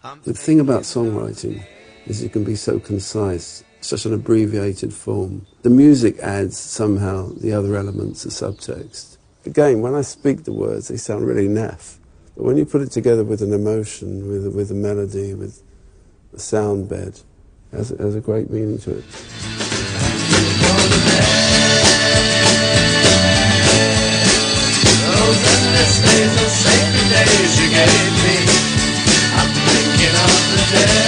The thing about songwriting is it can be so concise, such an abbreviated form. The music adds somehow the other elements, the subtext. Again, when I speak the words, they sound really naff. But when you put it together with an emotion, with a melody, with a sound bed, it has a great meaning to it. Those endless days, those sacred days you gave me, I'm thinking of the day.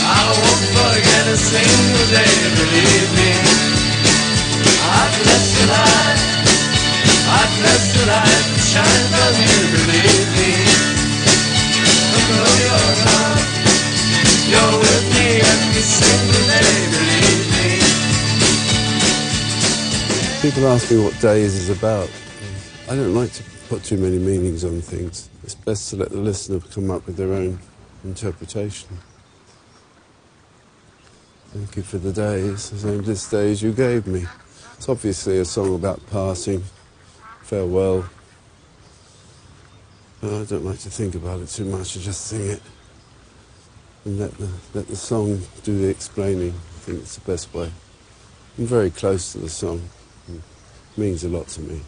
I won't forget a single day, believe me. I bless the light that shines on you, believe me. Though you're gone, you're with me every single day, believe me. People ask me what Days is about. I don't like to put too many meanings on things. It's best to let the listener come up with their own interpretation. Thank you for the days, the endless days you gave me. It's obviously a song about passing, farewell. I don't like to think about it too much, I just sing it. And let the song do the explaining. I think it's the best way. I'm very close to the song. It means a lot to me.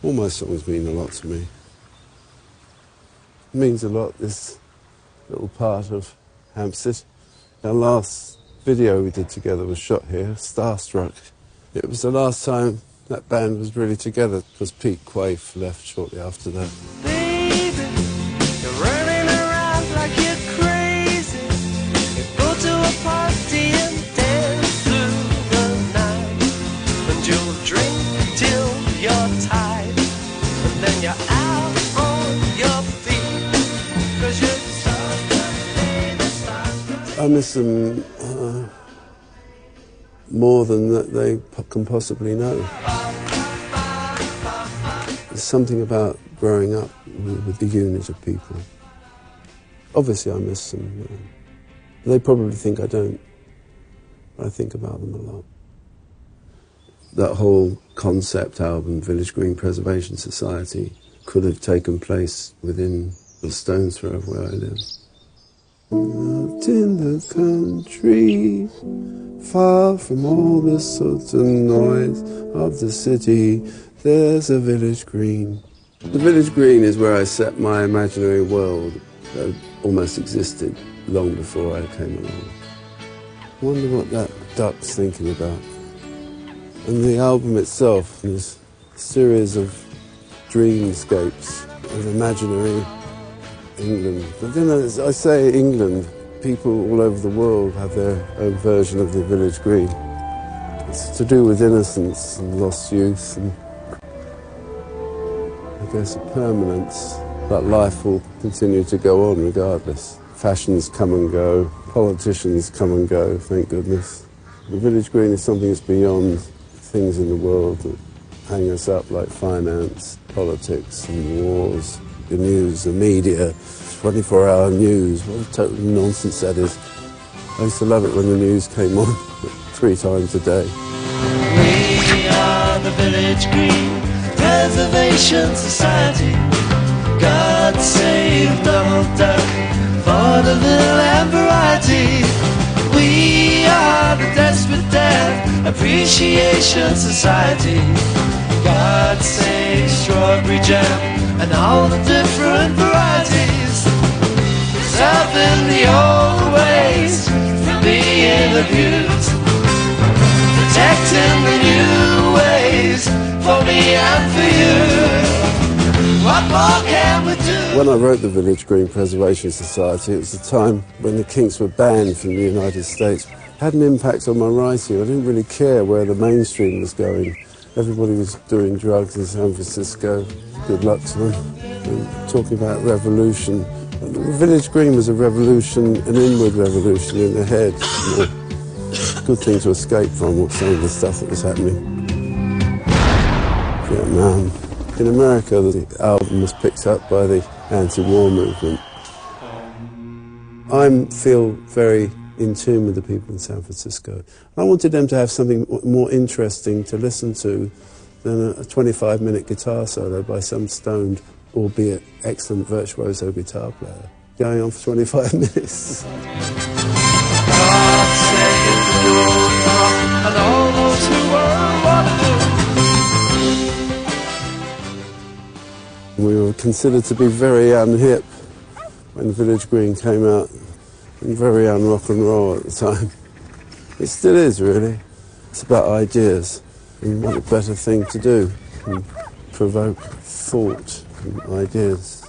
All my songs mean a lot to me. It means a lot, this little part of Hampstead. Our last video we did together was shot here, Starstruck. It was the last time that band was really together because Pete Quaife left shortly after that. Baby, you're running around like you're crazy. You go to a party and dance through the night, and you'll drink till you're tired, and then you're out on your feet, 'cause you're I miss them more than that they can possibly know. There's something about growing up with the unit of people. Obviously I miss them. They probably think I don't, but I think about them a lot. That whole concept album, Village Green Preservation Society, could have taken place within a stone's throw of where I live. Out in the country, far from all the sort of noise of the city, there's a village green. The village green is where I set my imaginary world that almost existed long before I came along. I wonder what that duck's thinking about. And the album itself is a series of dreamscapes of imaginary England. But then as I say England, people all over the world have their own version of the village green. It's to do with innocence and lost youth and I guess a permanence, that life will continue to go on regardless. Fashions come and go, politicians come and go, thank goodness. The village green is something that's beyond things in the world that hang us up like finance, politics and wars. The news, the media, 24-hour news, what a total nonsense that is. I used to love it when the news came on 3 times a day. We are the Village Green Preservation Society. God save Donald Duck for the little and variety. We are the Desperate Death Appreciation Society. God save strawberry jam and all the different varieties. Preserving the old ways from being abused. Protecting the new ways for me and for you. What more can we do? When I wrote the Village Green Preservation Society, it was the time when the Kinks were banned from the United States. It had an impact on my writing. I didn't really care where the mainstream was going. Everybody was doing drugs in San Francisco. Good luck to them. And talking about revolution. The Village Green was a revolution, an inward revolution in the head. Good thing to escape from some of the stuff that was happening. Vietnam. In America, the album was picked up by the anti-war movement. I feel very in tune with the people in San Francisco. I wanted them to have something more interesting to listen to than a 25-minute guitar solo by some stoned albeit excellent virtuoso guitar player, going on for 25 minutes. And all those who were Waterloo. We were considered to be very unhip when Village Green came out, and very un-rock and roll at the time. It still is, really. It's about ideas, and what a better thing to do than provoke thought and ideas.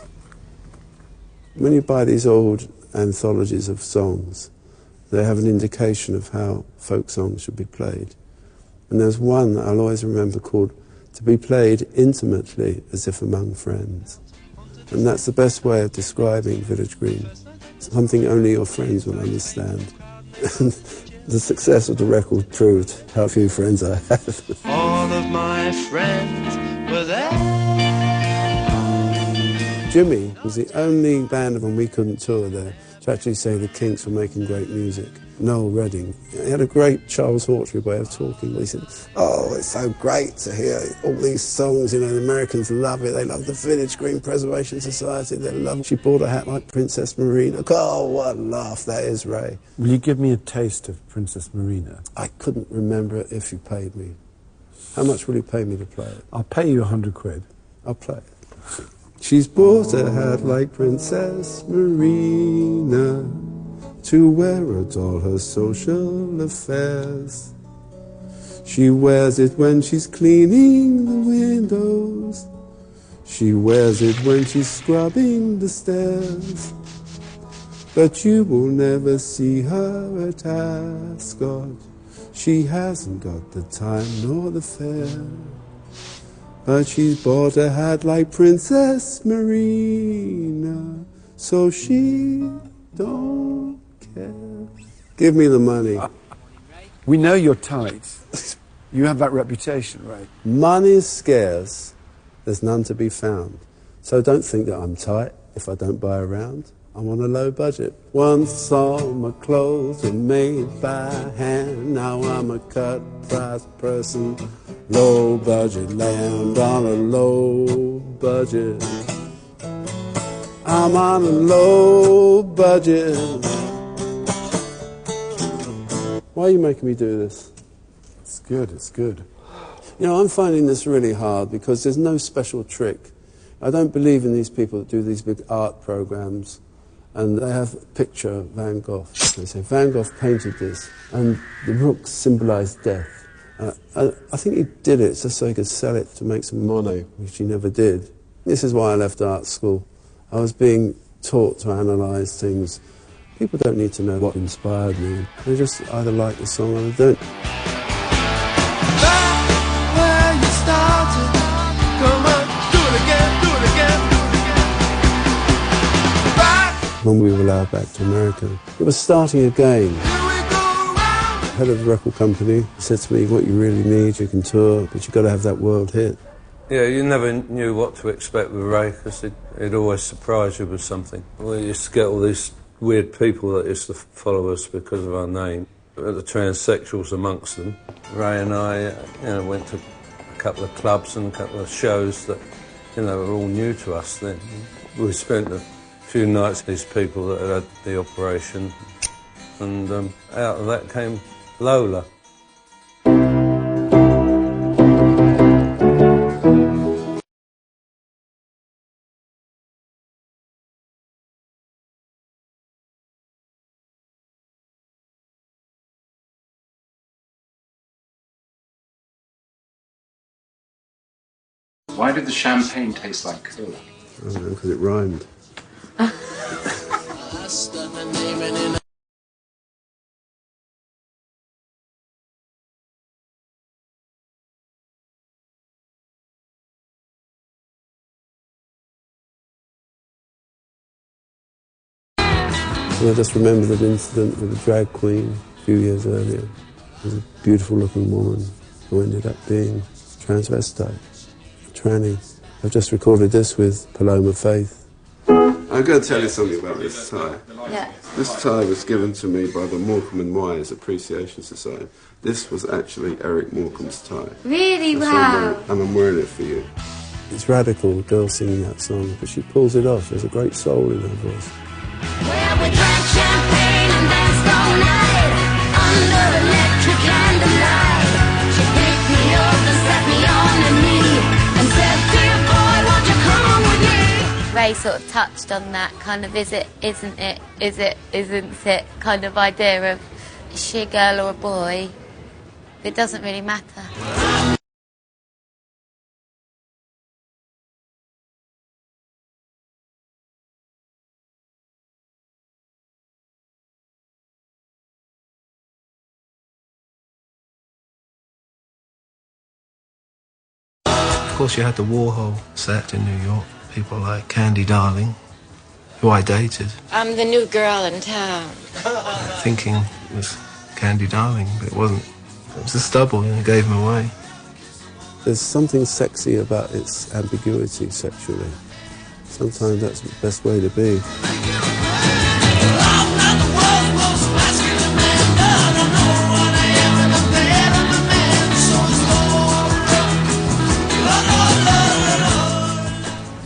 When you buy these old anthologies of songs, they have an indication of how folk songs should be played. And there's one that I'll always remember called "To be played intimately as if among friends." And that's the best way of describing Village Green. Something only your friends will understand. And the success of the record proved how few friends I had. All of my friends were there. Jimmy was the only band of them we couldn't tour there to actually say the Kinks were making great music. Noel Redding. He had a great Charles Hawtrey way of talking. He said, "Oh, it's so great to hear all these songs, you know, the Americans love it. They love the Village Green Preservation Society. They love She Bought a Hat Like Princess Marina." Oh, what a laugh that is, Ray. Will you give me a taste of Princess Marina? I couldn't remember it if you paid me. How much will you pay me to play it? I'll pay you 100 quid. I'll play it. She's bought a hat like Princess Marina to wear at all her social affairs. She wears it when she's cleaning the windows. She wears it when she's scrubbing the stairs. But you will never see her at Ascot. She hasn't got the time nor the fare. But she's bought a hat like Princess Marina, so she don't care. Give me the money. We know you're tight. You have that reputation, right? Money's scarce. There's none to be found. So don't think that I'm tight if I don't buy a round. I'm on a low budget. Once all my clothes were made by hand. Now I'm a cut-price person. Low budget land on a low budget. I'm on a low budget. Why are you making me do this? It's good, it's good. You know, I'm finding this really hard because there's no special trick. I don't believe in these people that do these big art programs and they have a picture of Van Gogh. They say, Van Gogh painted this and the rooks symbolised death. I think he did it just so he could sell it to make some money, which he never did. This is why I left art school. I was being taught to analyse things. People don't need to know what inspired me. They just either like the song or they don't. Back where you started. Come on, do it again, do it again, do it again. Back. When we were allowed back to America, it was starting again. The head of the record company said to me, what you really need, you can tour, but you've got to have that world hit. Yeah, you never knew what to expect with Ray, because he'd always surprise you with something. We used to get all these weird people that used to follow us because of our name. The transsexuals amongst them. Ray and I, went to a couple of clubs and a couple of shows that, were all new to us then. We spent a few nights with these people that had the operation, and out of that came Lola. Why did the champagne taste like cola? I don't know, because it rhymed. And I just remember that incident with the drag queen a few years earlier. It was a beautiful looking woman who ended up being transvestite, a tranny. I've just recorded this with Paloma Faith. I'm going to tell you something about this tie. Yeah. This tie was given to me by the Morecambe and Wise Appreciation Society. This was actually Eric Morecambe's tie. Really? That's Wow. and I'm wearing it for you. It's radical, the girl singing that song, but she pulls it off. There's a great soul in her voice. Where we drank champagne and danced all night under electric candlelight. She picked me up and set me on a knee and said, "Dear boy, won't you come with me?" Ray sort of touched on that kind of is it, isn't it, is it, isn't it kind of idea of is she a girl or a boy? It doesn't really matter. Of course, you had the Warhol set in New York. People like Candy Darling, who I dated. I'm the new girl in town. Thinking it was Candy Darling, but it wasn't. It was the stubble, and it gave him away. There's something sexy about its ambiguity sexually. Sometimes that's the best way to be.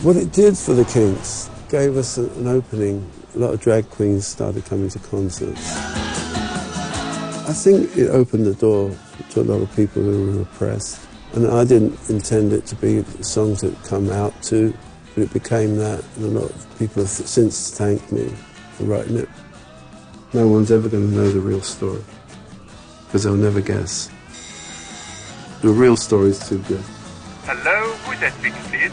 What it did for the Kinks gave us an opening. A lot of drag queens started coming to concerts. I think it opened the door to a lot of people who were repressed. And I didn't intend it to be a song to come out to, but it became that. And a lot of people have since thanked me for writing it. No one's ever going to know the real story, because they'll never guess. The real story is too good. Hello, who is that speaking, please?